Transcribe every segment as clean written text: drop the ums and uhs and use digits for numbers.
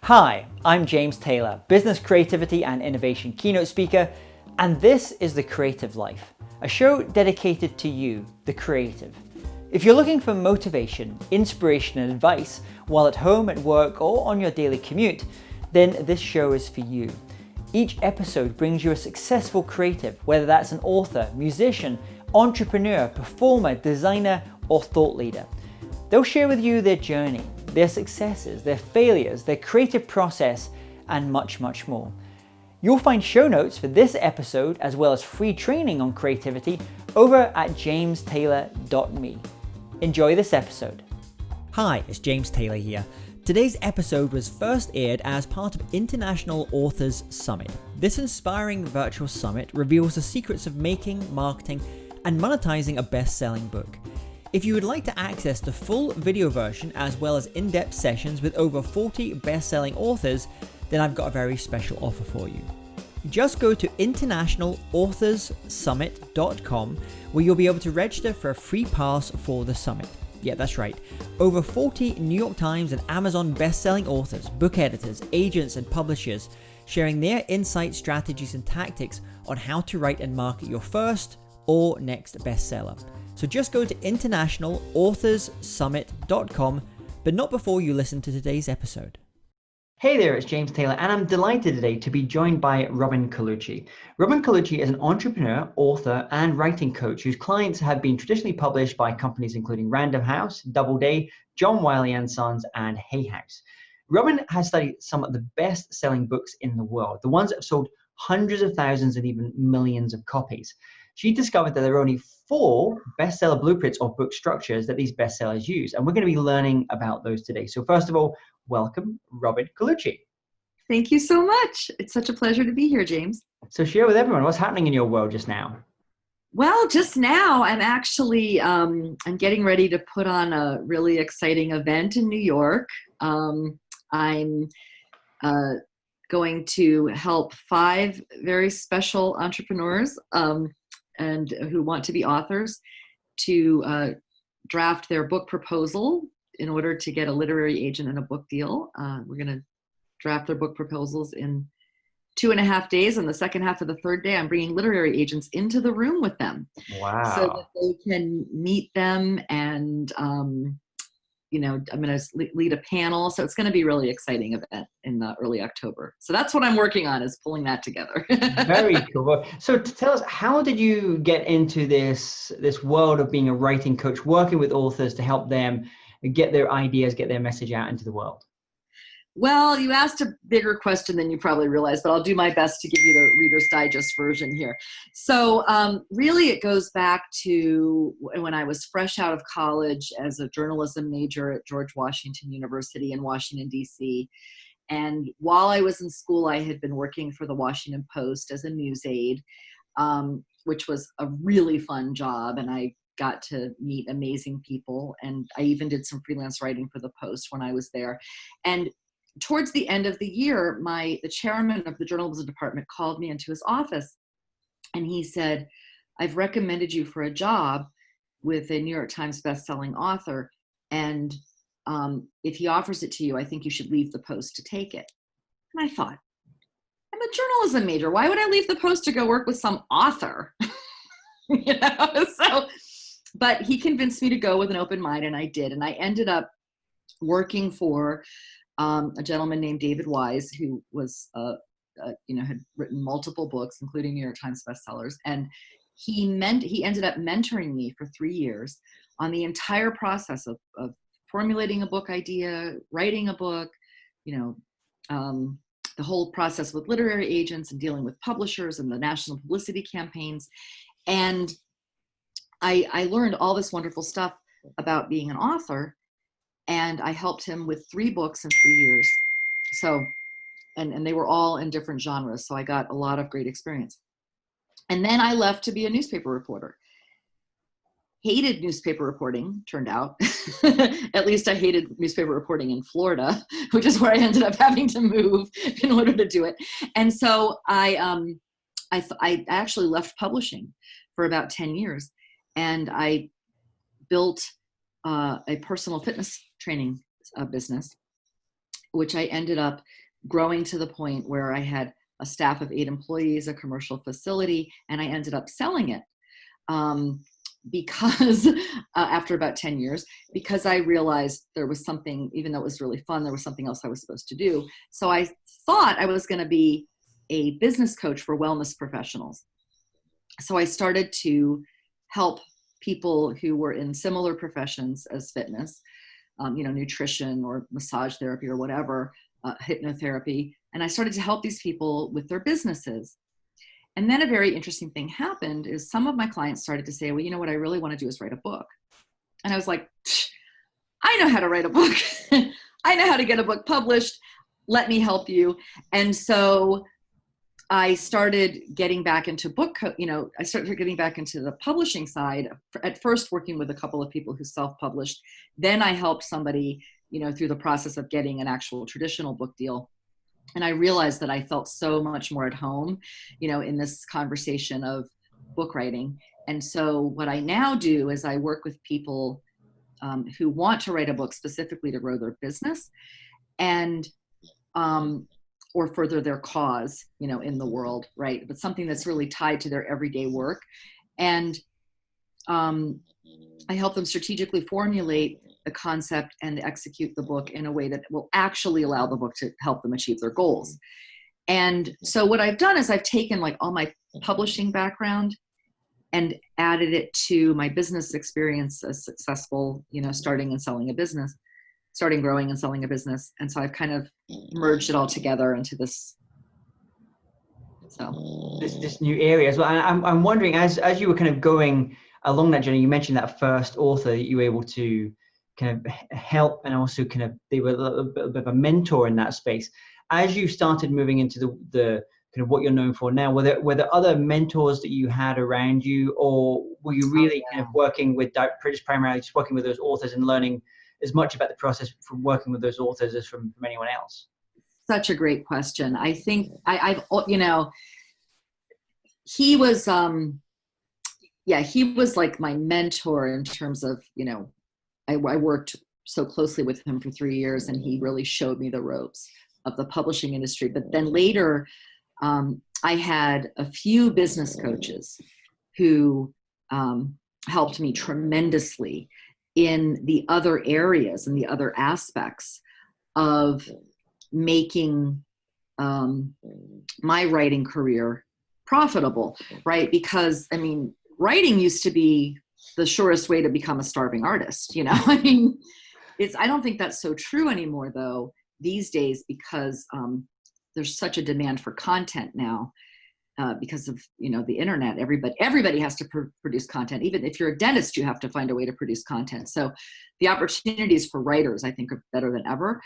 Hi, I'm James Taylor, business creativity and innovation keynote speaker, and this is The Creative Life, a show dedicated to you, the creative. If you're looking for motivation, inspiration, and advice while at home, at work, or on your daily commute, then this show is for you. Each episode brings you a successful creative, whether that's an author, musician, entrepreneur, performer, designer, or thought leader. They'll share with you their journey, their successes, their failures, their creative process, and much, much more. You'll find show notes for this episode as well as free training on creativity over at jamestaylor.me. Enjoy this episode. Hi, it's James Taylor here. Today's episode was first aired as part of International Authors Summit. This inspiring virtual summit reveals the secrets of making, marketing, and monetizing a best-selling book. If you would like to access the full video version as well as in-depth sessions with over 40 best-selling authors, then I've got a very special offer for you. Just go to internationalauthorssummit.com where you'll be able to register for a free pass for the summit. Yeah, that's right. Over 40 New York Times and Amazon best-selling authors, book editors, agents, and publishers sharing their insights, strategies, and tactics on how to write and market your first or next bestseller. So just go to internationalauthorssummit.com, but not before you listen to today's episode. Hey there, it's James Taylor, and I'm delighted today to be joined by Robin Colucci. Robin Colucci is an entrepreneur, author, and writing coach whose clients have been traditionally published by companies including Random House, Doubleday, John Wiley and Sons, and Hay House. Robin has studied some of the best-selling books in the world, the ones that have sold hundreds of thousands and even millions of copies. She discovered that there are only 4 bestseller blueprints or book structures that these bestsellers use, and we're going to be learning about those today. So first of all, welcome, Robin Colucci. Thank you so much. It's such a pleasure to be here, James. So share with everyone what's happening in your world just now. Well, just now I'm actually I'm getting ready to put on a really exciting event in New York. I'm going to help 5 very special entrepreneurs and who want to be authors to draft their book proposal in order to get a literary agent and a book deal. We're going to draft their book proposals in 2.5 days. And the second half of the third day, I'm bringing literary agents into the room with them. Wow. So that they can meet them and, I'm going to lead a panel. So it's going to be a really exciting event in early October. So that's what I'm working on, is pulling that together. Very cool. So tell us, how did you get into this world of being a writing coach, working with authors to help them get their ideas, get their message out into the world? Well, you asked a bigger question than you probably realized, but I'll do my best to give you the Reader's Digest version here. So really it goes back to when I was fresh out of college as a journalism major at George Washington University in Washington, D.C. And while I was in school, I had been working for the Washington Post as a news aide, which was a really fun job. And I got to meet amazing people. And I even did some freelance writing for the Post when I was there. And towards the end of the year, the chairman of the journalism department called me into his office, and he said, "I've recommended you for a job with a New York Times bestselling author, and if he offers it to you, I think you should leave the Post to take it." And I thought, I'm a journalism major. Why would I leave the Post to go work with some author? But he convinced me to go with an open mind, and I did. And I ended up working for a gentleman named David Wise, who was, had written multiple books, including New York Times bestsellers. And he ended up mentoring me for 3 years on the entire process of formulating a book idea, writing a book, the whole process with literary agents and dealing with publishers and the national publicity campaigns. And I learned all this wonderful stuff about being an author. And I helped him with 3 books in 3 years. So, and they were all in different genres. So I got a lot of great experience. And then I left to be a newspaper reporter. Hated newspaper reporting, turned out. At least I hated newspaper reporting in Florida, which is where I ended up having to move in order to do it. And so I actually left publishing for about 10 years. And I built a personal fitness training business. which I ended up growing to the point where I had a staff of 8 employees, a commercial facility, and I ended up selling it. Because after about 10 years, because I realized there was something, even though it was really fun, there was something else I was supposed to do. So I thought I was going to be a business coach for wellness professionals. So I started to help people who were in similar professions as fitness, nutrition or massage therapy or whatever, hypnotherapy. And I started to help these people with their businesses. And then a very interesting thing happened is some of my clients started to say, well, you know what I really want to do is write a book. And I was like, I know how to write a book. I know how to get a book published. Let me help you. And so I started getting back into I started getting back into the publishing side, at first working with a couple of people who self-published. Then I helped somebody, through the process of getting an actual traditional book deal. And I realized that I felt so much more at home, in this conversation of book writing. And so what I now do is I work with people who want to write a book specifically to grow their business and or further their cause, in the world, right? But something that's really tied to their everyday work. And I help them strategically formulate the concept and execute the book in a way that will actually allow the book to help them achieve their goals. And so what I've done is I've taken all my publishing background and added it to my business experience as successful, starting growing and selling a business. And so I've kind of merged it all together into this. So this new area as well. And I'm wondering, as you were kind of going along that journey, you mentioned that first author that you were able to kind of help, and also kind of they were a little bit of a mentor in that space. As you started moving into the kind of what you're known for now, were there other mentors that you had around you, or were you really kind of working with primarily just working with those authors and learning as much about the process from working with those authors as from anyone else? Such a great question. I think I've he was he was like my mentor in terms of, I worked so closely with him for 3 years, and he really showed me the ropes of the publishing industry. But then later, I had a few business coaches who helped me tremendously in the other areas and the other aspects of making my writing career profitable, right? Because, writing used to be the surest way to become a starving artist, I don't think that's so true anymore though these days, because there's such a demand for content now because of, the internet. Everybody has to produce content. Even if you're a dentist, you have to find a way to produce content. So the opportunities for writers, I think, are better than ever.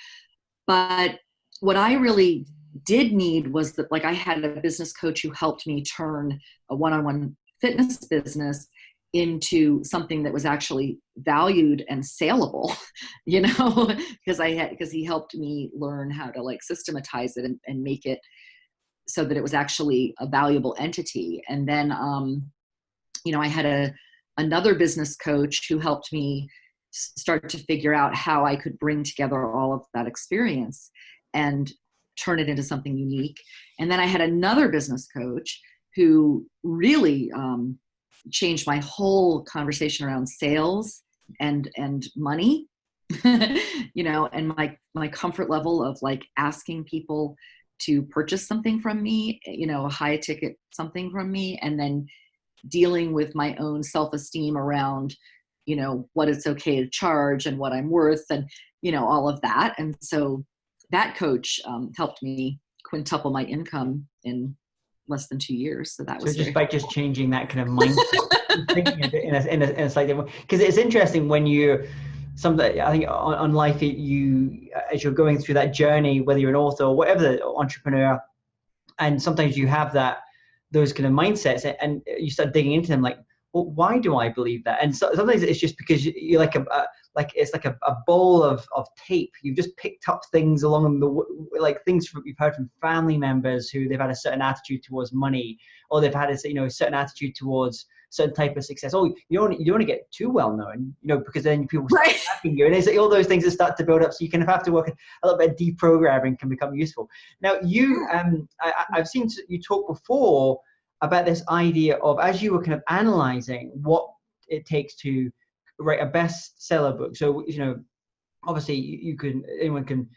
But what I really did need was that, I had a business coach who helped me turn a one-on-one fitness business into something that was actually valued and saleable, because he helped me learn how to systematize it and make it so that it was actually a valuable entity. And then, I had another business coach who helped me start to figure out how I could bring together all of that experience and turn it into something unique. And then I had another business coach who really changed my whole conversation around sales and money, and my comfort level of asking people to purchase something from me, a high ticket something from me, and then dealing with my own self-esteem around, what it's okay to charge and what I'm worth and, all of that. And so that coach helped me quintuple my income in less than 2 years. So that was just by just changing that kind of mindset, thinking in a slightly different, because it's interesting when you, I think on life, you, as you're going through that journey, whether you're an author or whatever, the entrepreneur, and sometimes you have those kind of mindsets and you start digging into them, well, why do I believe that? And so, sometimes it's just because you're it's like a bowl of tape. You've just picked up things along the things you've heard from family members who they've had a certain attitude towards money, or they've had a certain attitude towards certain type of success. Oh, you don't want to get too well known, because then people start Right. attacking you, and it's all those things that start to build up. So you kind of have to work a little bit of deprogramming can become useful. Now, I've seen you talk before about this idea of, as you were kind of analyzing what it takes to write a bestseller book. So obviously anyone can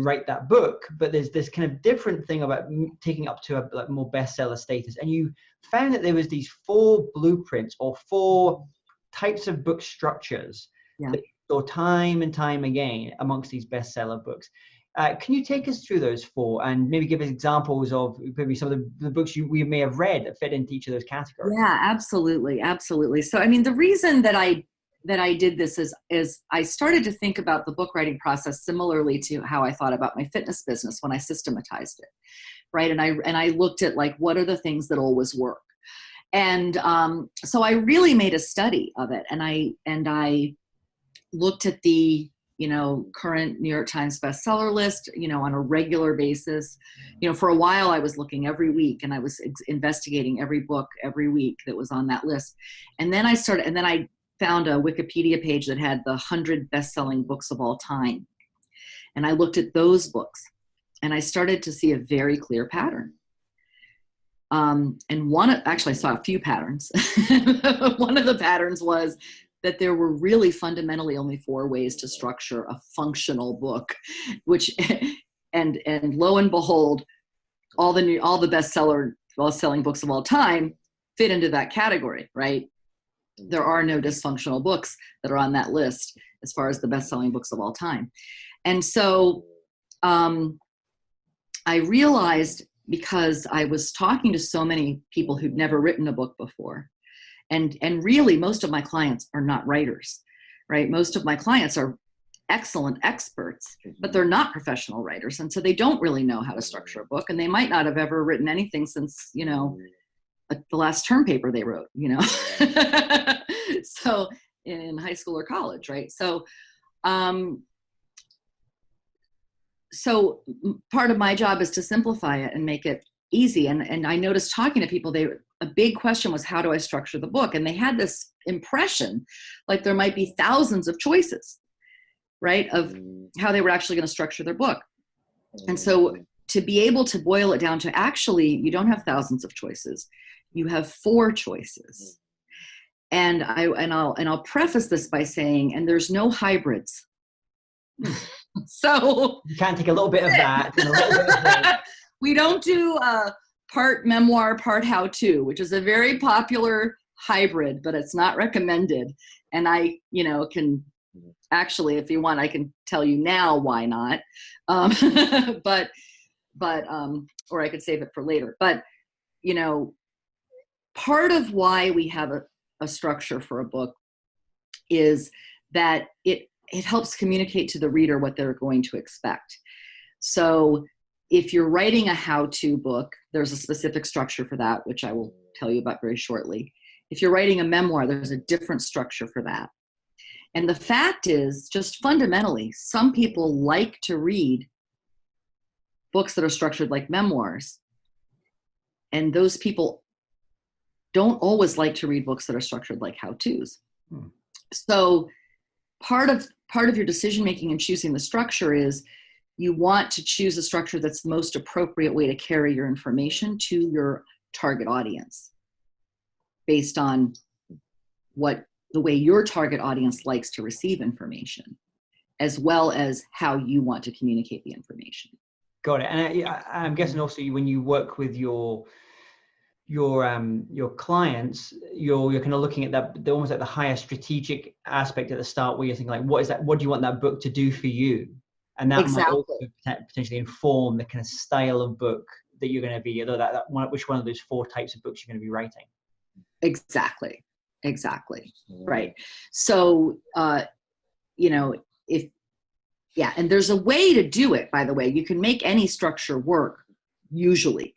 write that book, but there's this kind of different thing about taking up to a more bestseller status. And you found that there was these 4 blueprints or 4 types of book structures that you saw time and time again amongst these bestseller books. Can you take us through those 4 and maybe give us examples of maybe some of the books we may have read that fit into each of those categories? Yeah, absolutely. Absolutely. So, I mean, the reason that I did this is I started to think about the book writing process similarly to how I thought about my fitness business when I systematized it, right? And I looked at, like, what are the things that always work? And so I really made a study of it, and I looked at the current New York Times bestseller list, on a regular basis. For a while I was looking every week, and I was investigating every book every week that was on that list. And then I found a Wikipedia page that had the 100 best-selling books of all time. And I looked at those books, and I started to see a very clear pattern. And actually I saw a few patterns. One of the patterns was that there were really fundamentally only 4 ways to structure a functional book, which, and lo and behold, all the best-selling books of all time fit into that category, right? There are no dysfunctional books that are on that list as far as the best-selling books of all time. And so I realized, because I was talking to so many people who'd never written a book before, and really most of my clients are not writers, right? Most of my clients are excellent experts, but they're not professional writers. And so they don't really know how to structure a book, and they might not have ever written anything since, the last term paper they wrote, so in high school or college, right? So part of my job is to simplify it and make it easy. And I noticed, talking to people, a big question was, how do I structure the book? And they had this impression like there might be thousands of choices, right, of how they were actually going to structure their book. And so to be able to boil it down to, actually, you don't have thousands of choices. You have 4 choices. And I'll preface this by saying, and there's no hybrids. So you can't take a little bit of that and a little bit of that. We don't do part memoir, part how-to, which is a very popular hybrid, but it's not recommended. And I, can actually, if you want, I can tell you now why not. But or I could save it for later. But, part of why we have a structure for a book is that it helps communicate to the reader what they're going to expect. So if you're writing a how-to book, there's a specific structure for that, which I will tell you about very shortly. If you're writing a memoir, there's a different structure for that. And the fact is, just fundamentally, some people like to read books that are structured like memoirs, and those people don't always like to read books that are structured like how-tos. So part of your decision-making and choosing the structure is, you want to choose a structure that's the most appropriate way to carry your information to your target audience, based on the way your target audience likes to receive information, as well as how you want to communicate the information. Got it. And I'm guessing also, when you work with your clients, you're kind of looking at that, they're almost like the higher strategic aspect at the start, where you're thinking, like, what do you want that book to do for you? And that might also potentially inform the kind of style of book that you're going to be, which one of those 4 types of books you're going to be writing. Exactly. Right. So, and there's a way to do it, by the way. You can make any structure work, usually.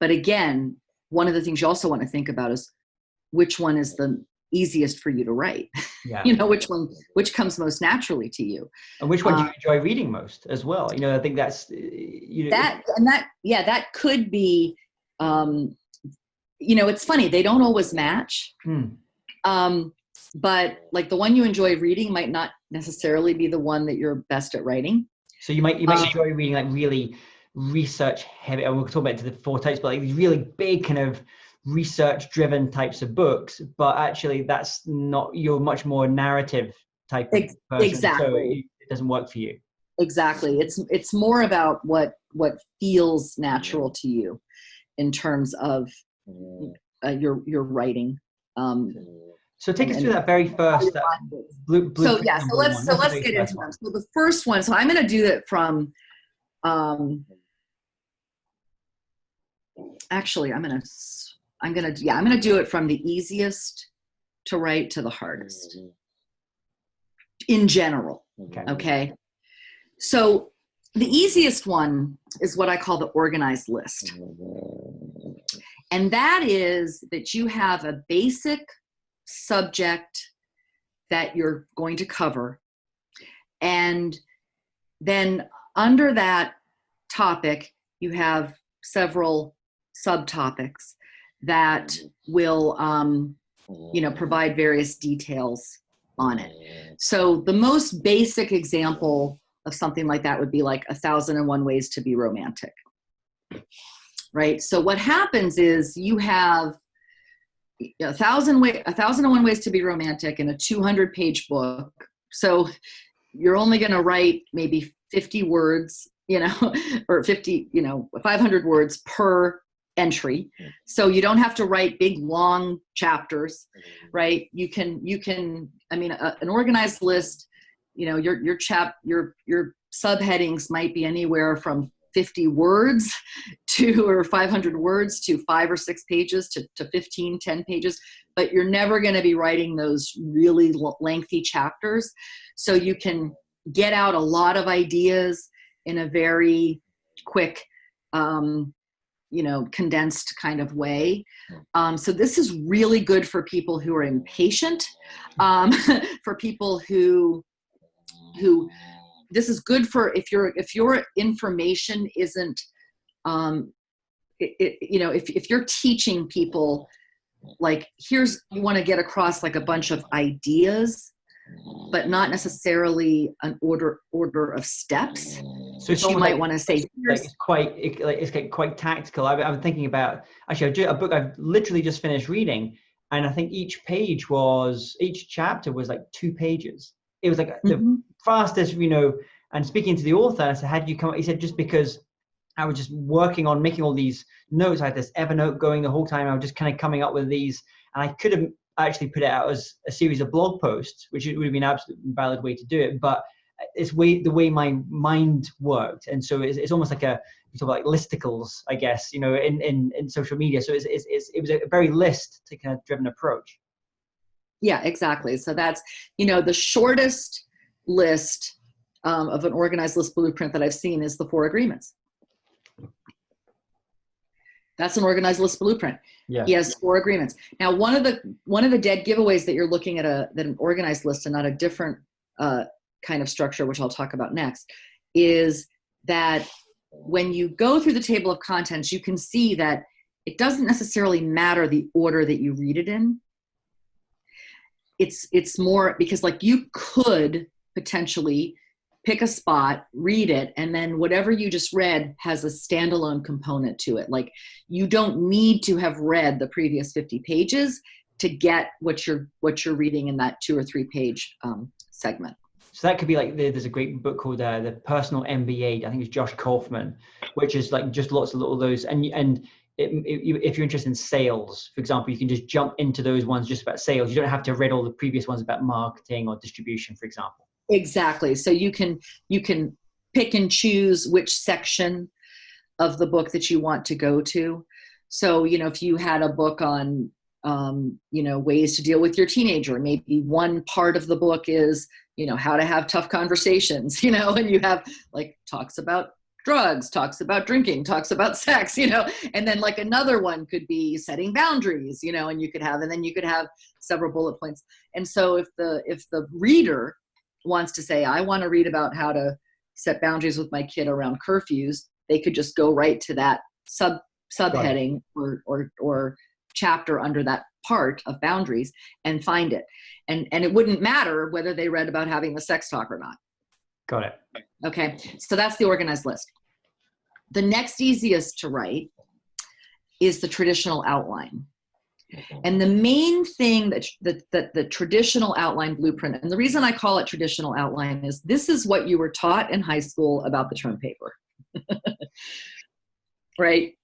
But again, one of the things you also want to think about is, which one is the easiest for you to write? Yeah. Which comes most naturally to you, and which one do you enjoy reading most as well? I think that's that could be it's funny, they don't always match. But like the one you enjoy reading might not necessarily be the one that you're best at writing. So you might enjoy reading like really research heavy, and we'll talk about the four types, but like these really big kind of research driven types of books, but actually that's not, you're much more narrative type of person. Exactly. So it doesn't work for you. Exactly. It's more about what feels natural to you in terms of your writing. So take us through that very first So let's get into them. So the first one, so I'm going to do it from, actually, I'm going to do it from the easiest to write to the hardest in general. Okay. So the easiest one is what I call the organized list. And that is that you have a basic subject that you're going to cover. And then under that topic, you have several subtopics that will, provide various details on it. So the most basic example of something like that would be like 1,001 Ways to Be Romantic, right? So what happens is you have 1,001 Ways to Be Romantic in a 200-page book. So you're only going to write maybe 50 words, or 500 words per entry. So you don't have to write big, long chapters, right? You can, an organized list, your subheadings might be anywhere from 50 words or 500 words to 5 or 6 pages to 15, 10 pages, but you're never going to be writing those really lengthy chapters. So you can get out a lot of ideas in a very quick, condensed kind of way. So this is really good for people who are impatient, for people who this is good for if your information isn't, if you're teaching people, like, you want to get across like a bunch of ideas, but not necessarily an order of steps. So you might want to say, it's quite tactical. I'm thinking about actually a book I've literally just finished reading, and I think each chapter was like 2 pages. It was like the fastest, and speaking to the author, I said, how did you come? He said, just because I was just working on making all these notes. I had this Evernote going the whole time. I was just kind of coming up with these, and I could have actually put it out as a series of blog posts, which would have been an absolutely valid way to do it. But it's the way my mind worked. And so it's almost like you talk about like listicles, I guess, in social media. So it was a very list to kind of driven approach. Yeah, exactly. So that's, the shortest list of an organized list blueprint that I've seen is the 4 Agreements. That's an organized list blueprint. Yeah. He has 4 agreements. Now, one of the dead giveaways that you're looking at an organized list and not a different kind of structure, which I'll talk about next, is that when you go through the table of contents, you can see that it doesn't necessarily matter the order that you read it in. It's more because, like, you could potentially pick a spot, read it, and then whatever you just read has a standalone component to it. Like, you don't need to have read the previous 50 pages to get what you're reading in that 2 or 3 page segment. So that could be like, there's a great book called The Personal MBA. I think it's Josh Kaufman, which is like just lots of little those. And if you're interested in sales, for example, you can just jump into those ones just about sales. You don't have to have read all the previous ones about marketing or distribution, for example. Exactly. So you can pick and choose which section of the book that you want to go to. So, if you had a book on, ways to deal with your teenager, maybe one part of the book is, how to have tough conversations, and you have like talks about drugs, talks about drinking, talks about sex, and then like another one could be setting boundaries, and you could have several bullet points. And so if the reader wants to say, I want to read about how to set boundaries with my kid around curfews, they could just go right to that subheading or chapter under that part of boundaries and find it. And it wouldn't matter whether they read about having the sex talk or not. Got it. Okay, so that's the organized list. The next easiest to write is the traditional outline. And the main thing that the traditional outline blueprint, and the reason I call it traditional outline is this is what you were taught in high school about the term paper. Right?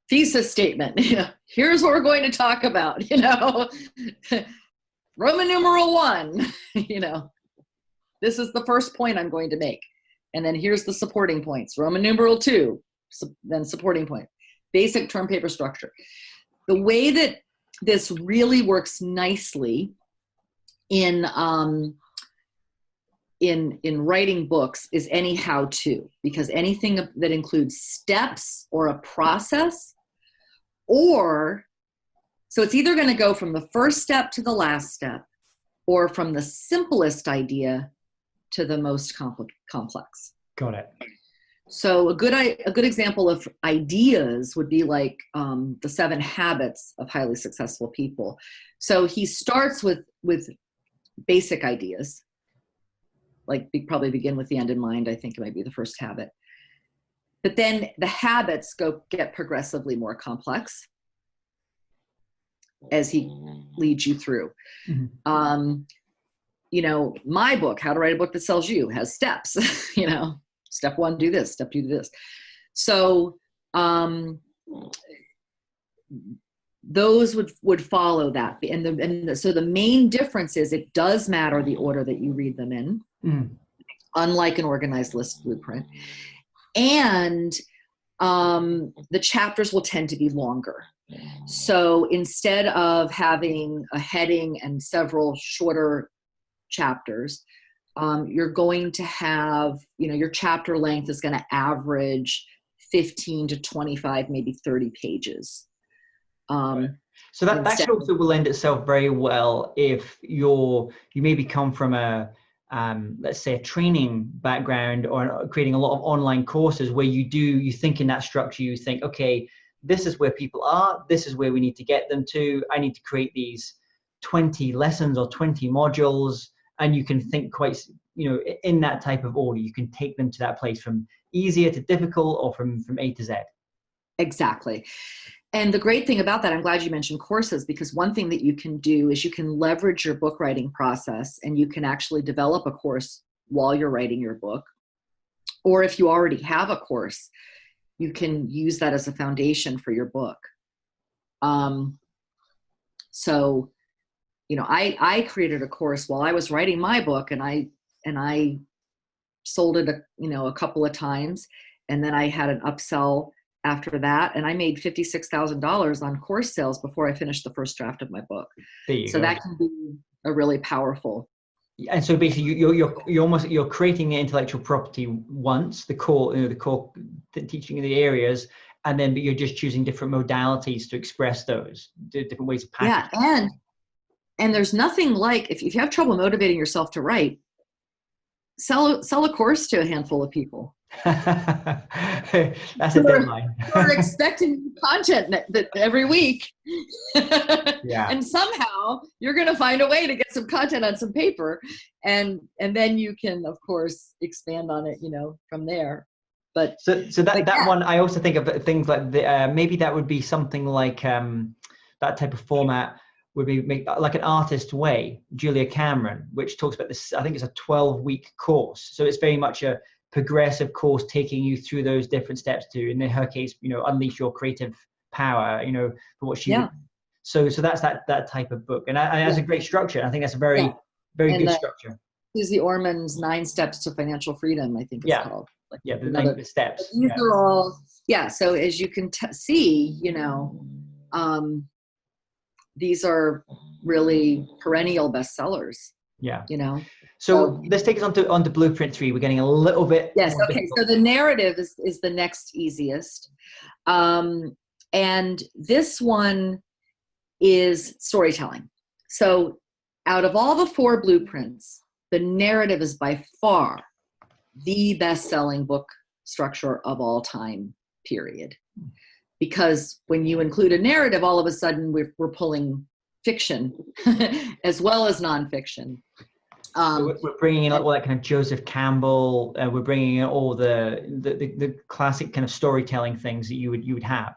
Thesis statement. Here's what we're going to talk about, Roman numeral 1, this is the first point I'm going to make. And then here's the supporting points. Roman numeral 2, then supporting point. Basic term paper structure. The way that this really works nicely in writing books is any how-to, because anything that includes steps or a process, so it's either going to go from the first step to the last step, or from the simplest idea to the most complex. Got it. So a good example of ideas would be like the 7 Habits of Highly Successful People. So he starts with basic ideas, like probably begin with the end in mind. I think it might be the first habit. But then the habits get progressively more complex as he leads you through. Mm-hmm. My book, How to Write a Book That Sells You, has steps, Step 1, do this. Step 2, do this. So those would follow that. So the main difference is it does matter the order that you read them in, unlike an organized list blueprint. And the chapters will tend to be longer. So instead of having a heading and several shorter chapters, you're going to have, your chapter length is going to average 15 to 25, maybe 30 pages. Right. So that also will lend itself very well if you maybe come from a, let's say, a training background or creating a lot of online courses where you think in that structure, you think, okay, this is where people are, this is where we need to get them to. I need to create these 20 lessons or 20 modules. And you can think quite, in that type of order. You can take them to that place from easier to difficult or from A to Z. Exactly. And the great thing about that, I'm glad you mentioned courses, because one thing that you can do is you can leverage your book writing process, and you can actually develop a course while you're writing your book. Or if you already have a course, you can use that as a foundation for your book. I created a course while I was writing my book, and I sold it a couple of times, and then I had an upsell after that, and I made $56,000 on course sales before I finished the first draft of my book. So that can be a really powerful. And so basically, you're creating the intellectual property once, the core teaching in the areas, and then you're just choosing different modalities to express those, different ways of packaging. Yeah, and there's nothing like, if you have trouble motivating yourself to write, sell a course to a handful of people. That's a deadline. We're expecting content every week. Yeah. And somehow you're going to find a way to get some content on some paper, and then you can, of course, expand on it, from there. But so that one, I also think of things like maybe that would be something like that type of format would be like An Artist's Way, Julia Cameron, which talks about this. I think it's a 12-week course. So it's very much a progressive course taking you through those different steps to, in her case, unleash your creative power, for what she would. So that's that type of book. And that's a great structure. I think that's a very good structure. Susie Orman's 9 Steps to Financial Freedom, I think it's called. The 9 steps. These are all, so as you can see, these are really perennial bestsellers. Yeah. So let's take us on to Blueprint 3. We're getting a little bit. Yes. Okay. So the narrative is the next easiest. And this one is storytelling. So out of all the 4 blueprints, the narrative is by far the best-selling book structure of all time, period. because when you include a narrative, all of a sudden we're pulling fiction as well as nonfiction. So we're bringing in all that kind of Joseph Campbell. We're bringing in all the classic kind of storytelling things that you would have.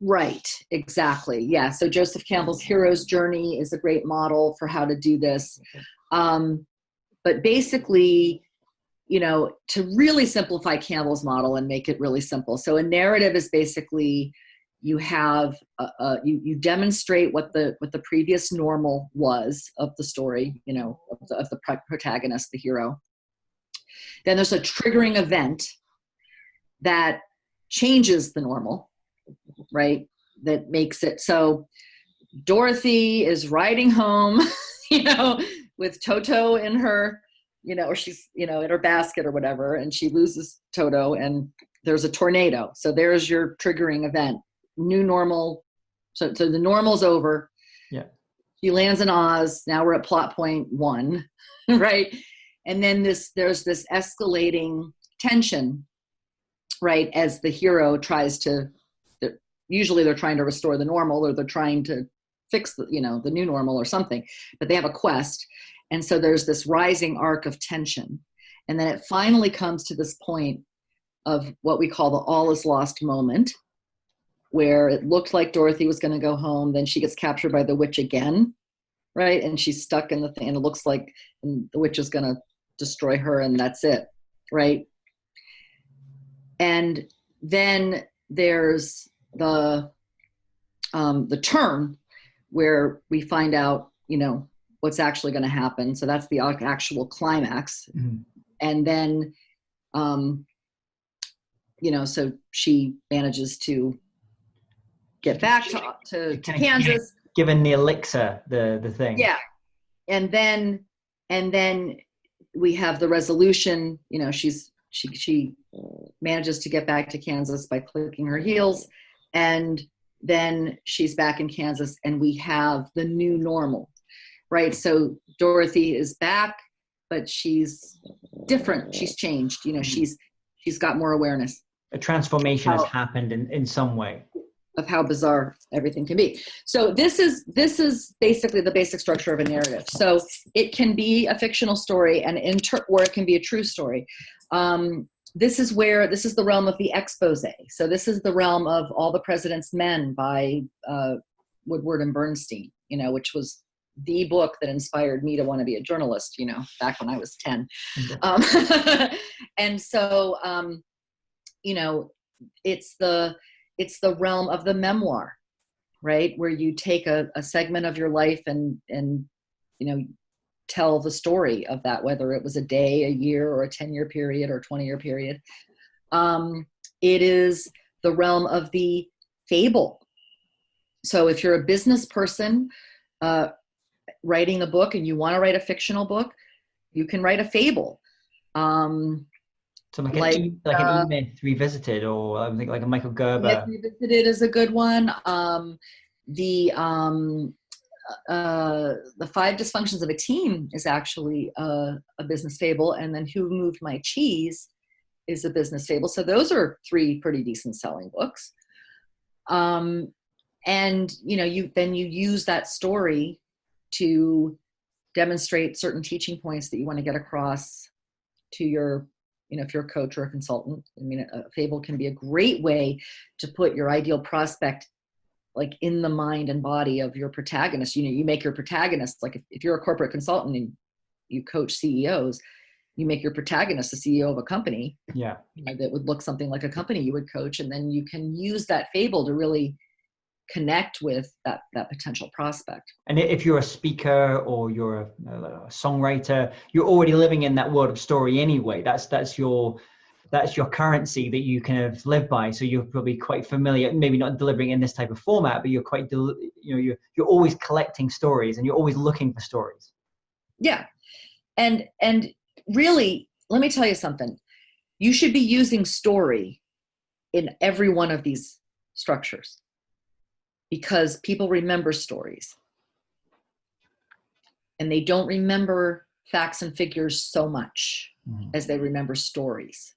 Right, exactly. Yeah. So Joseph Campbell's hero's journey is a great model for how to do this. But basically, to really simplify Campbell's model and make it really simple. So a narrative is basically you have you demonstrate what the previous normal was of the story, of the protagonist, the hero. Then there's a triggering event that changes the normal, right? That makes it so. Dorothy is riding home, with Toto in her, or she's, in her basket or whatever, and she loses Toto and there's a tornado. So there's your triggering event. New normal. So the normal's over. Yeah. She lands in Oz. Now we're at plot point 1, right? And then there's this escalating tension, right? As the hero tries to, usually they're trying to restore the normal, or they're trying to fix the new normal or something, but they have a quest. And so there's this rising arc of tension. And then it finally comes to this point of what we call the all is lost moment, where it looked like Dorothy was going to go home. Then she gets captured by the witch again, right? And she's stuck in the thing, and it looks like the witch is going to destroy her, and that's it, right? And then there's the turn where we find out, what's actually going to happen. So that's the actual climax. Mm-hmm. And then, so she manages to get back to Kansas. Given the elixir, the thing. Yeah. And then we have the resolution, she manages to get back to Kansas by clicking her heels. And then she's back in Kansas, and we have the new normal, right? So Dorothy is back, but she's different. She's changed. She's got more awareness. A transformation has happened in some way. Of how bizarre everything can be. So this is basically the basic structure of a narrative. So it can be a fictional story, and or it can be a true story. This is the realm of the expose. So this is the realm of All the President's Men by Woodward and Bernstein, which was the book that inspired me to want to be a journalist, back when I was 10. Okay. And so, it's the realm of the memoir, right? Where you take a segment of your life and tell the story of that, whether it was a day, a year, or a 10-year period or 20-year period. It is the realm of the fable. So if you're a business person writing a book and you want to write a fictional book, you can write a fable. So like an E-Myth Revisited, or I think like a Michael Gerber. E-Myth Revisited is a good one. The 5 Dysfunctions of a Team is actually a business fable, and then Who Moved My Cheese is a business fable. So those are 3 pretty decent selling books. And you use that story to demonstrate certain teaching points that you want to get across to your, if you're a coach or a consultant. I mean, a fable can be a great way to put your ideal prospect like in the mind and body of your protagonist. You make your protagonist, like if you're a corporate consultant and you coach CEOs, you make your protagonist the CEO of a company. Yeah. That would look something like a company you would coach. And then you can use that fable to really connect with that potential prospect. And if you're a speaker or you're a songwriter, you're already living in that world of story anyway. That's your currency that you kind of live by. So you're probably quite familiar, maybe not delivering in this type of format, but you're quite, you're always collecting stories and you're always looking for stories. Yeah. And really, let me tell you something. You should be using story in every one of these structures, because people remember stories and they don't remember facts and figures so much as they remember stories.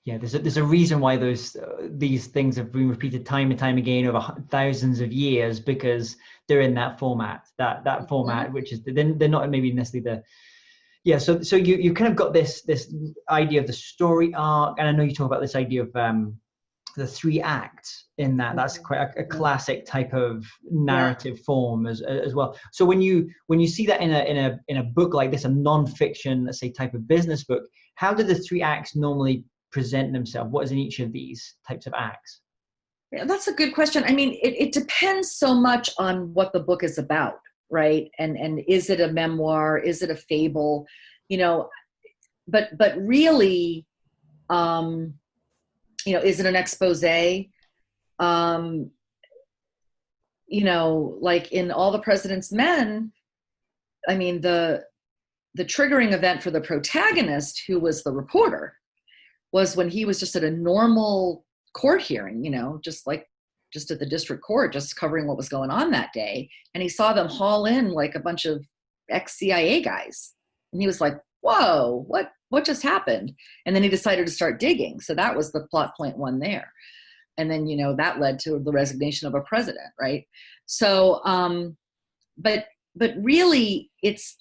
Yeah, there's a reason why these things have been repeated time and time again over thousands of years, because they're in that format, that format, which is they're not maybe necessarily so you kind of got this idea of the story arc, and I know you talk about this idea of the three acts in that. That's quite a classic type of narrative form as well. So when you see that in a book like this, a non-fiction, let's say, type of business book, how do the three acts normally present themselves? What is in each of these types of acts? Yeah, that's a good question. I mean, it depends so much on what the book is about, right? And is it a memoir? Is it a fable? But really, is it an expose? Like in All the President's Men, I mean, the triggering event for the protagonist, who was the reporter, was when he was just at a normal court hearing, just at the district court, just covering what was going on that day. And he saw them haul in like a bunch of ex-CIA guys. And he was like, whoa, what just happened? And then he decided to start digging. So that was the plot point one there. And then, that led to the resignation of a president, right? So, but really it's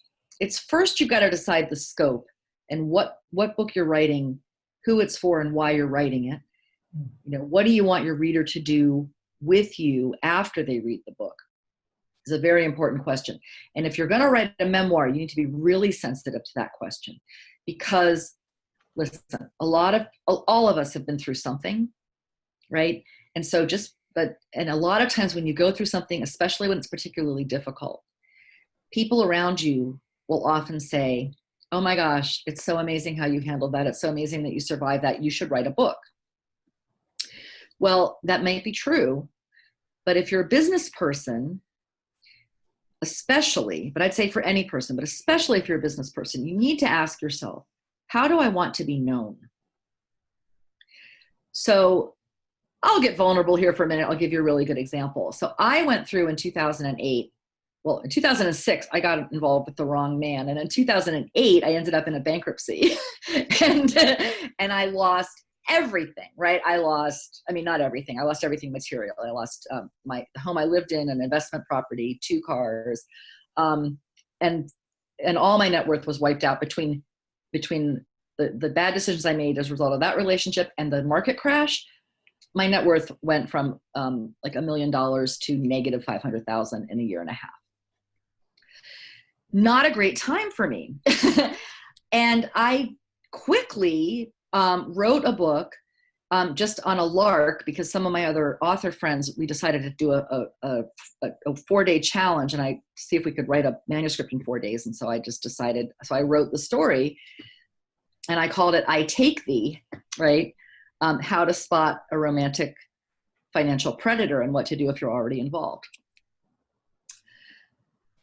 first you've got to decide the scope and what book you're writing, who it's for, and why you're writing it. What do you want your reader to do with you after they read the book? It's a very important question. And if you're going to write a memoir, you need to be really sensitive to that question, because listen, all of us have been through something, right? And so and a lot of times when you go through something, especially when it's particularly difficult, people around you will often say, oh my gosh, it's so amazing how you handled that. It's so amazing that you survived that. You should write a book. Well, that may be true, but if you're a business person, especially, but I'd say for any person, but especially if you're a business person, you need to ask yourself, how do I want to be known? So I'll get vulnerable here for a minute. I'll give you a really good example. So I went through in 2008, well, in 2006, I got involved with the wrong man. And in 2008, I ended up in a bankruptcy and I lost everything, right? Not everything. I lost everything material. I lost the home I lived in, an investment property, 2 cars. And all my net worth was wiped out between the bad decisions I made as a result of that relationship and the market crash. My net worth went from like $1 million to negative 500,000 in a year and a half. Not a great time for me. And I quickly wrote a book just on a lark, because some of my other author friends, we decided to do a 4-day challenge, and I see if we could write a manuscript in 4 days. And so I just decided, so I wrote the story and I called it I Take Thee, right? How to spot a romantic financial predator and what to do if you're already involved.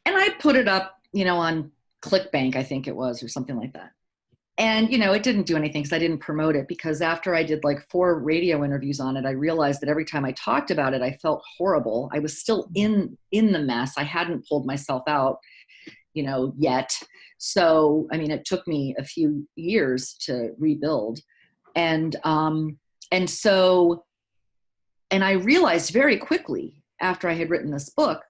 And I put it up, on ClickBank, I think it was, or something like that. And, it didn't do anything because I didn't promote it, because after I did like 4 radio interviews on it, I realized that every time I talked about it, I felt horrible. I was still in the mess. I hadn't pulled myself out, yet. So, it took me a few years to rebuild. And I realized very quickly after I had written this book,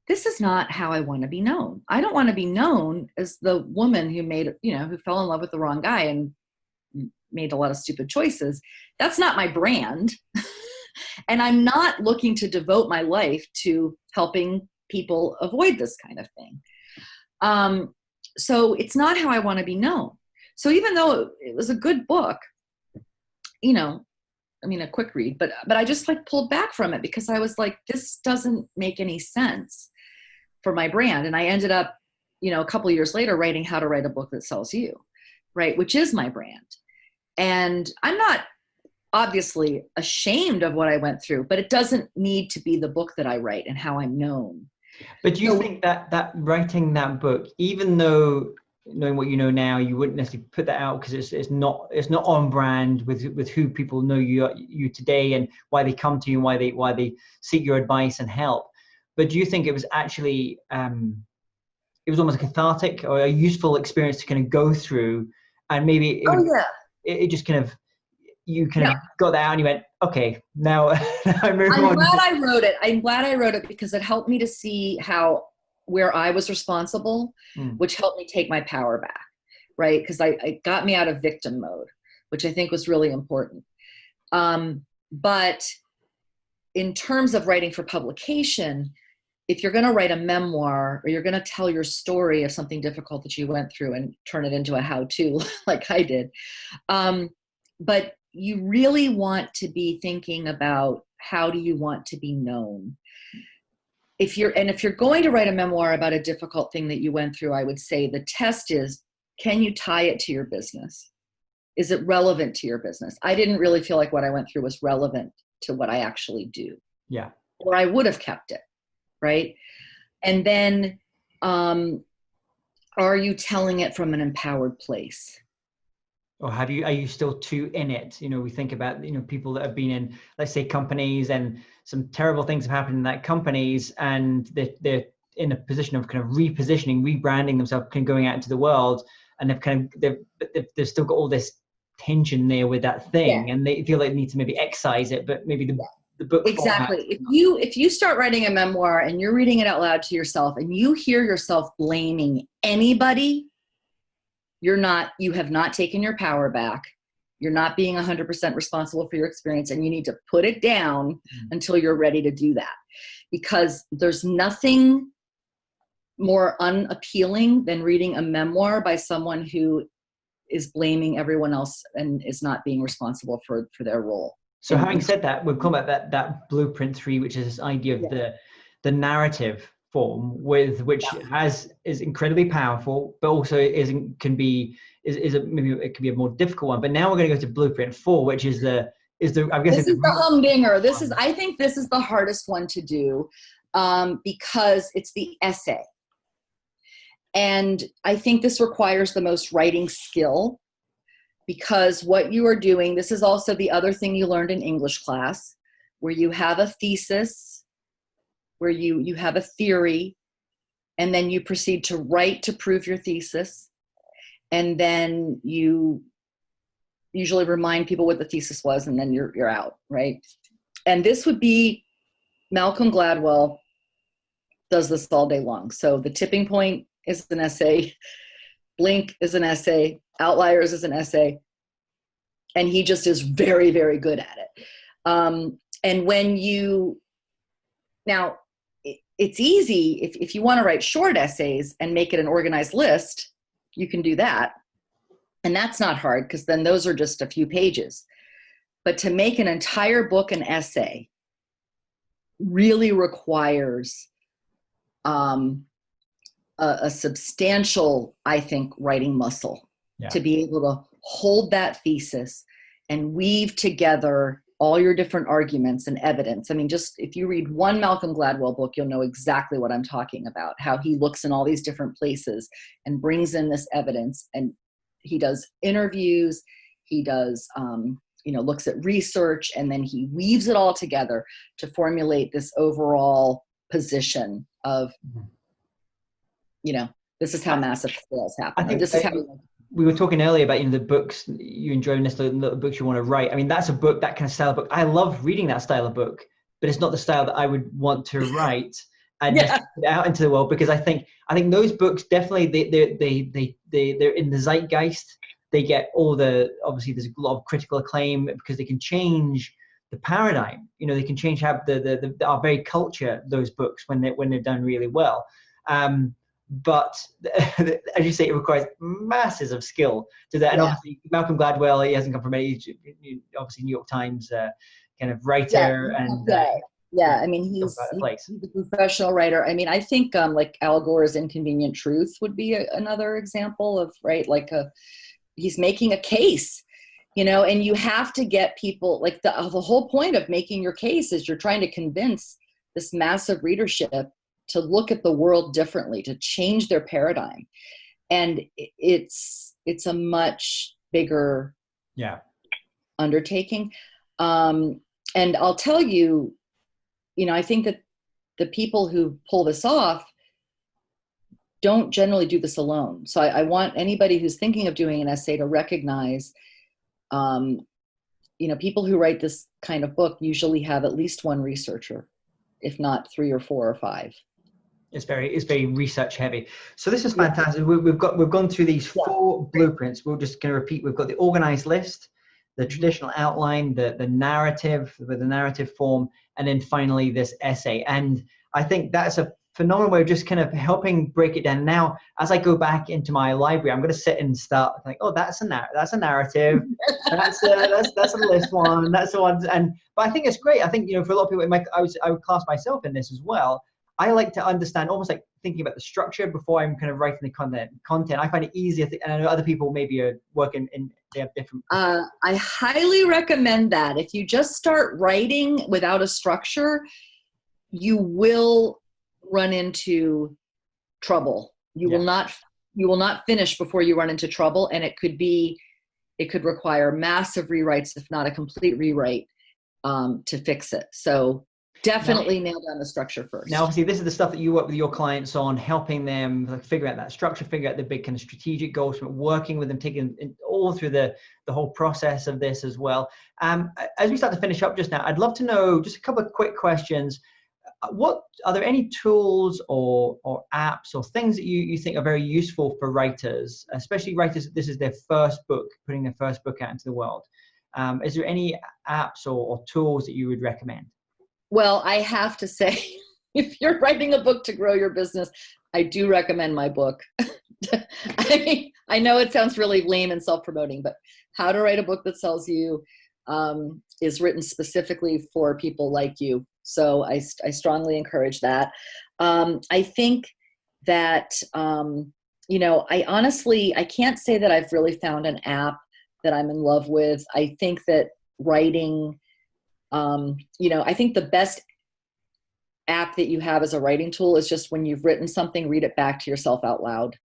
this is not how I want to be known. I don't want to be known as the woman who who fell in love with the wrong guy and made a lot of stupid choices. That's not my brand. And I'm not looking to devote my life to helping people avoid this kind of thing. So it's not how I want to be known. So even though it was a good book, a quick read, but I just pulled back from it because I was like, this doesn't make any sense for my brand. And I ended up, a couple of years later writing How to Write a Book That Sells You, right? Which is my brand. And I'm not obviously ashamed of what I went through, but it doesn't need to be the book that I write and how I'm known. But do you think that writing that book, even though knowing what you know now, you wouldn't necessarily put that out because it's not on brand with who people know you today and why they come to you and why they seek your advice and help. But do you think it was actually it was almost cathartic or a useful experience to kind of go through, and maybe it just kind of you kind of got that out and you went, okay, now I move on. I'm glad I wrote it. I'm glad I wrote it because it helped me to see where I was responsible, which helped me take my power back, right? Because it got me out of victim mode, which I think was really important. But in terms of writing for publication, if you're going to write a memoir or you're going to tell your story of something difficult that you went through and turn it into a how-to like I did, but you really want to be thinking about how do you want to be known. If you're going to write a memoir about a difficult thing that you went through, I would say the test is, can you tie it to your business? Is it relevant to your business? I didn't really feel like what I went through was relevant to what I actually do. Yeah. Or I would have kept it, right? And then, are you telling it from an empowered place? Or are you still too in it? You know, we think about, you know, people that have been in, let's say, companies, and some terrible things have happened in that companies, and they're in a position of kind of repositioning, rebranding themselves, kind of going out into the world, and they've still got all this tension there with that thing, and they feel like they need to maybe excise it, but maybe the book exactly. If you start writing a memoir and you're reading it out loud to yourself and you hear yourself blaming anybody, you have not taken your power back. You're not being 100% responsible for your experience, and you need to put it down until you're ready to do that, because there's nothing more unappealing than reading a memoir by someone who is blaming everyone else and is not being responsible for their role. So having said that, we've come about that blueprint 3, which is this idea of the narrative form, with which is incredibly powerful, but also maybe it can be a more difficult one. But now we're going to go to blueprint 4, which is I'm guessing this is the humdinger. I think this is the hardest one to do, because it's the essay. And I think this requires the most writing skill, because what you are doing, this is also the other thing you learned in English class, where you have a thesis, where you have a theory, and then you proceed to write to prove your thesis. And then you usually remind people what the thesis was, and then you're out, right? And this would be, Malcolm Gladwell does this all day long. So The Tipping Point is an essay, Blink is an essay, Outliers is an essay, and he just is very, very good at it. And now it's easy if you want to write short essays and make it an organized list, you can do that. And that's not hard, because then those are just a few pages. But to make an entire book an essay really requires a substantial, I think, writing muscle to be able to hold that thesis and weave together all your different arguments and evidence. I mean, just if you read one Malcolm Gladwell book, you'll know exactly what I'm talking about, how he looks in all these different places and brings in this evidence. And he does interviews, he does, looks at research, and then he weaves it all together to formulate this overall position of, this is how massive sales happen. This is how we were talking earlier about, the books you enjoy, and the books you want to write. I mean, that's a book, that kind of style of book. I love reading that style of book, but it's not the style that I would want to write and just put it out into the world, because I think those books definitely they're in the zeitgeist. They get obviously there's a lot of critical acclaim because they can change the paradigm. They can change how our very culture, those books, when they're done really well. But as you say, it requires masses of skill to that. And obviously Malcolm Gladwell, he hasn't come from obviously New York Times kind of writer. I mean, he's a professional writer. I mean, I think like Al Gore's Inconvenient Truth would be another example of, right, like he's making a case, and you have to get people, like the whole point of making your case is you're trying to convince this massive readership to look at the world differently, to change their paradigm. And it's a much bigger undertaking. And I'll tell you, I think that the people who pull this off don't generally do this alone. So I want anybody who's thinking of doing an essay to recognize people who write this kind of book usually have at least one researcher, if not 3 or 4 or 5. It's very research heavy. So this is fantastic. We've gone through these 4 blueprints. We're just going to repeat. We've got the organized list, the traditional outline, the narrative with the narrative form, and then finally this essay. And I think that's a phenomenal way of just kind of helping break it down. Now, as I go back into my library, I'm going to sit and start like, oh, that's a narrative. That's a list one. That's the one. But I think it's great. I think, for a lot of people, I would class myself in this as well. I like to understand, almost like thinking about the structure before I'm kind of writing the content. I find it easier, and I know other people maybe are working they have different. I highly recommend that. If you just start writing without a structure, you will run into trouble. You will not finish before you run into trouble, and it could require massive rewrites, if not a complete rewrite, to fix it. So definitely nail down the structure first. Now, obviously, this is the stuff that you work with your clients on, helping them figure out that structure, figure out the big kind of strategic goals, working with them, taking all through the whole process of this as well. As we start to finish up just now, I'd love to know just a couple of quick questions. Are there any tools or apps or things that you think are very useful for writers, especially writers, this is their first book, putting their first book out into the world? Is there any apps or tools that you would recommend? Well, I have to say, if you're writing a book to grow your business, I do recommend my book. I know it sounds really lame and self-promoting, but How to Write a Book That Sells You is written specifically for people like you. So I strongly encourage that. I think that, I can't say that I've really found an app that I'm in love with. I think that writing, I think the best app that you have as a writing tool is just when you've written something, read it back to yourself out loud.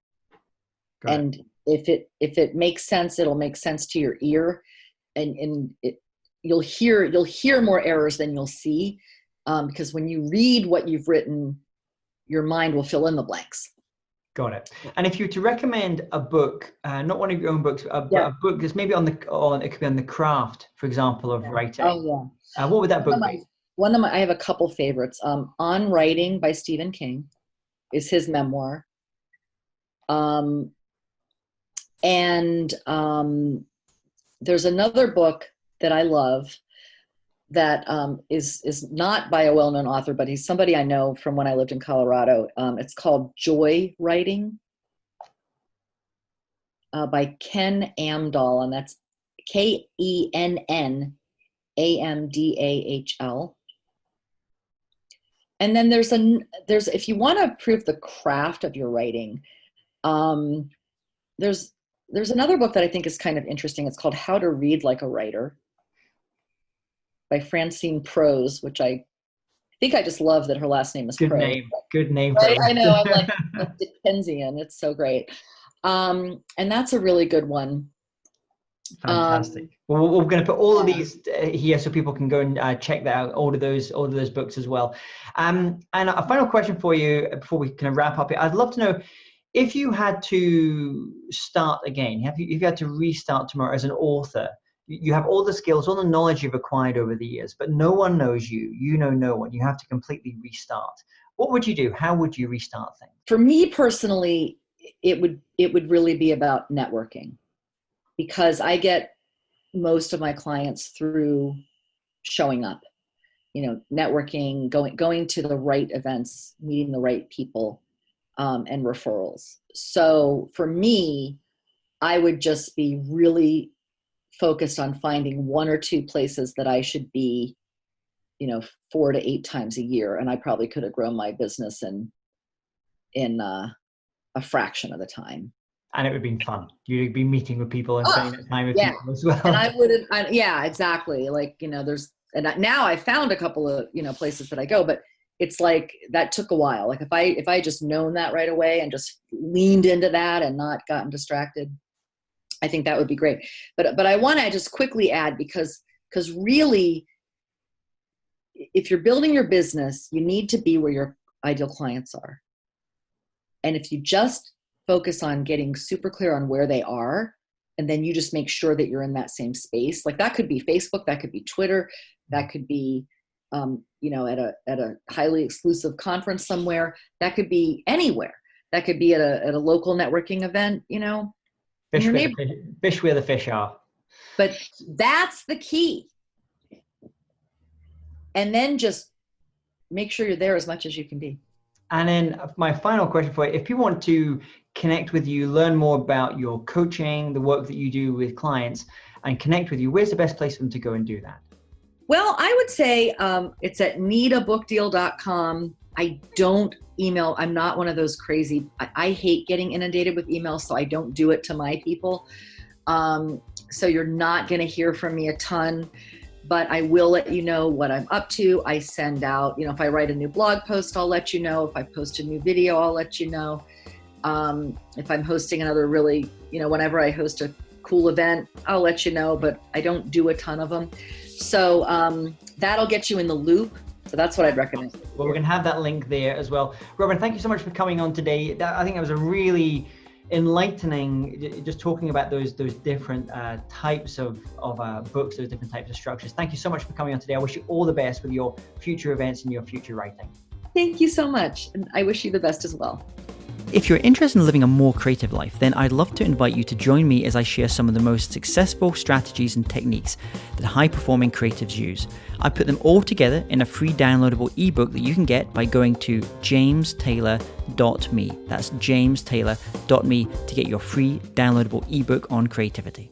And if it makes sense, it'll make sense to your ear, and you'll hear more errors than you'll see, because when you read what you've written, your mind will fill in the blanks. Got it. And if you were to recommend a book, not one of your own books, but a book that's maybe it could be on the craft, for example, of writing. Oh yeah. What would that book be? I have a couple favorites. On Writing by Stephen King is his memoir. There's another book that I love that is not by a well-known author, but he's somebody I know from when I lived in Colorado. It's called Joy Writing by Ken Amdahl, and that's KENN AMDAHL. And then there's if you want to improve the craft of your writing, there's another book that I think is kind of interesting. It's called How to Read Like a Writer by Francine Prose, which I think I just love that her last name is Prose. Good name. Right? I know. I'm like Dickensian. It's so great. And that's a really good one. Fantastic. Well, we're going to put all of these here so people can go and check that out, all of those books as well. And a final question for you before we kind of wrap up here. I'd love to know, if you had to start again, if you had to restart tomorrow as an author, you have all the skills, all the knowledge you've acquired over the years, but no one knows you. You know no one. You have to completely restart. What would you do? How would you restart things? For me personally, it would really be about networking, because I get most of my clients through showing up, networking, going to the right events, meeting the right people, and referrals. So for me, I would just be really focused on finding 1 or 2 places that I should be, 4 to 8 times a year. And I probably could have grown my business in a fraction of the time. And it would have been fun. You'd be meeting with people and spending that time with people as well. And I would have, exactly. Like, now I found a couple of, places that I go, but it's like, that took a while. Like if I just known that right away and just leaned into that and not gotten distracted, I think that would be great. But I want to just quickly add, because really, if you're building your business, you need to be where your ideal clients are. And if you just focus on getting super clear on where they are, And then you just make sure that you're in that same space. Like that could be Facebook, that could be Twitter, that could be, at a highly exclusive conference somewhere, that could be anywhere. That could be at a local networking event, Fish where the fish are. But that's the key. And then just make sure you're there as much as you can be. And then my final question for you, if people want to connect with you, learn more about your coaching, the work that you do with clients, and connect with you, where's the best place for them to go and do that? Well, I would say it's at needabookdeal.com. I don't email. I'm not one of those crazy, I hate getting inundated with emails, so I don't do it to my people. So you're not going to hear from me a ton, but I will let you know what I'm up to. I send out, if I write a new blog post, I'll let you know. If I post a new video, I'll let you know. If I'm hosting another really, whenever I host a cool event, I'll let you know, but I don't do a ton of them. So that'll get you in the loop. So that's what I'd recommend. Well, we're going to have that link there as well. Robin, thank you so much for coming on today. I think that was a really enlightening, just talking about those different types of books, those different types of structures. Thank you so much for coming on today. I wish you all the best with your future events and your future writing. Thank you so much. And I wish you the best as well. If you're interested in living a more creative life, then I'd love to invite you to join me as I share some of the most successful strategies and techniques that high-performing creatives use. I put them all together in a free downloadable ebook that you can get by going to jamestaylor.me. That's jamestaylor.me to get your free downloadable ebook on creativity.